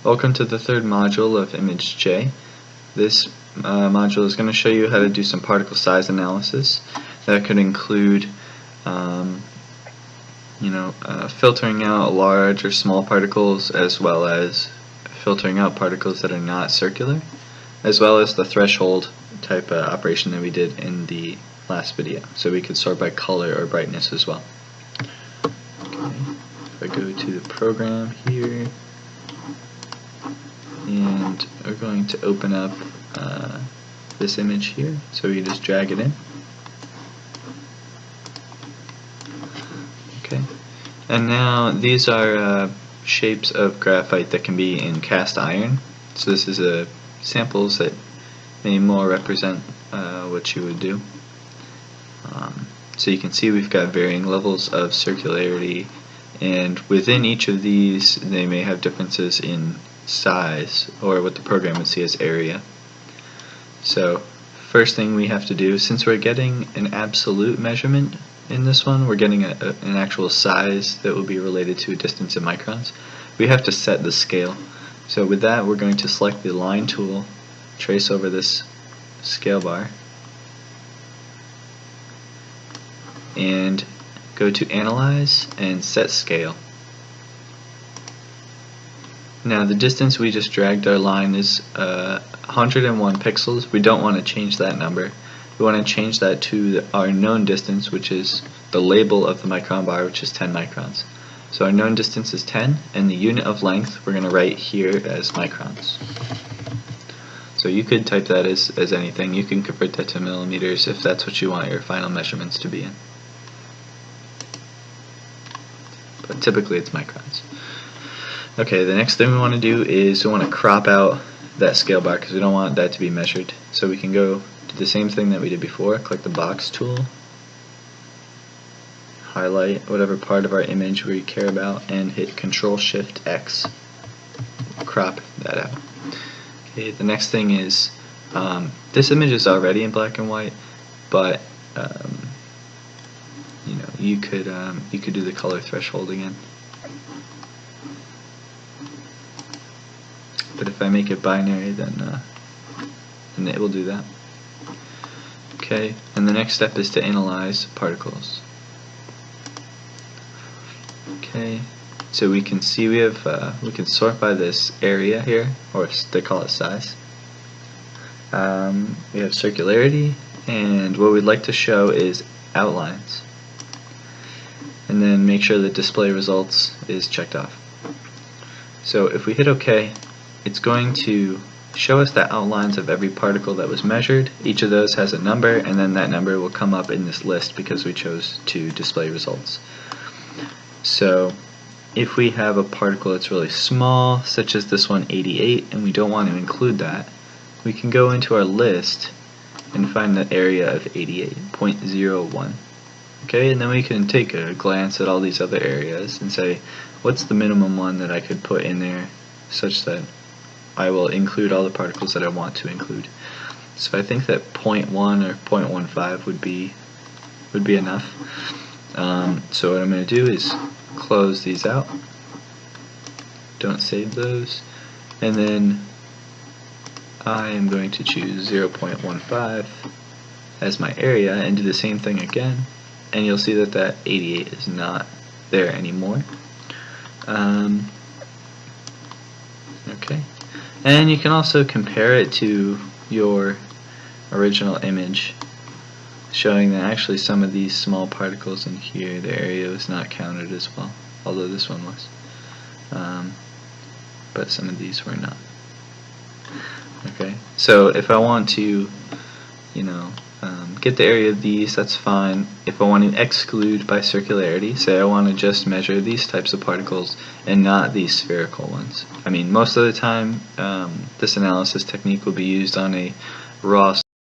Welcome to the third module of ImageJ. This module is going to show you how to do some particle size analysis. That could include filtering out large or small particles, as well as filtering out particles that are not circular, as well as the threshold type operation that we did in the last video. So we could sort by color or brightness as well. Okay. If I go to the program here, and we're going to open up this image here, so we just drag it in. Okay, and now these are shapes of graphite that can be in cast iron. So this is samples that may more represent what you would do. So you can see we've got varying levels of circularity, and within each of these they may have differences in size, or what the program would see as area. So first thing we have to do, since we're getting an absolute measurement in this one, we're getting an actual size that will be related to a distance in microns, we have to set the scale. So with that, we're going to select the line tool, trace over this scale bar, and go to Analyze and Set Scale. Now the distance we just dragged our line is 101 pixels. We don't want to change that number. We want to change that to our known distance, which is the label of the micron bar, which is 10 microns. So our known distance is 10, and the unit of length we're going to write here as microns. So you could type that as anything. You can convert that to millimeters if that's what you want your final measurements to be in. But typically it's microns. Okay, the next thing we want to do is we want to crop out that scale bar because we don't want that to be measured. So we can go do the same thing that we did before, click the box tool, highlight whatever part of our image we care about, and hit Control-Shift-X. Crop that out. Okay, the next thing is, this image is already in black and white, but you could do the color threshold again. But if I make it binary, then it will do that. Okay, and the next step is to analyze particles. Okay, so we can see we can sort by this area here, or they call it size. We have circularity, and what we'd like to show is outlines. And then make sure that display results is checked off. So if we hit OK, it's going to show us the outlines of every particle that was measured. Each of those has a number, and then that number will come up in this list because we chose to display results. So if we have a particle that's really small, such as this one, 88, and we don't want to include that, we can go into our list and find the area of 88.01. Okay, and then we can take a glance at all these other areas and say, what's the minimum one that I could put in there such that I will include all the particles that I want to include. So I think that 0.1 or 0.15 would be enough. So what I'm going to do is close these out, don't save those, and then I am going to choose 0.15 as my area and do the same thing again, and you'll see that that 88 is not there anymore. Okay, and you can also compare it to your original image, showing that actually some of these small particles in here, the area was not counted as well, although this one was, but some of these were not. Okay, so if I want to get the area of these, that's fine. If I want to exclude by circularity, say I want to just measure these types of particles and not these spherical ones. I mean, most of the time this analysis technique will be used on a raw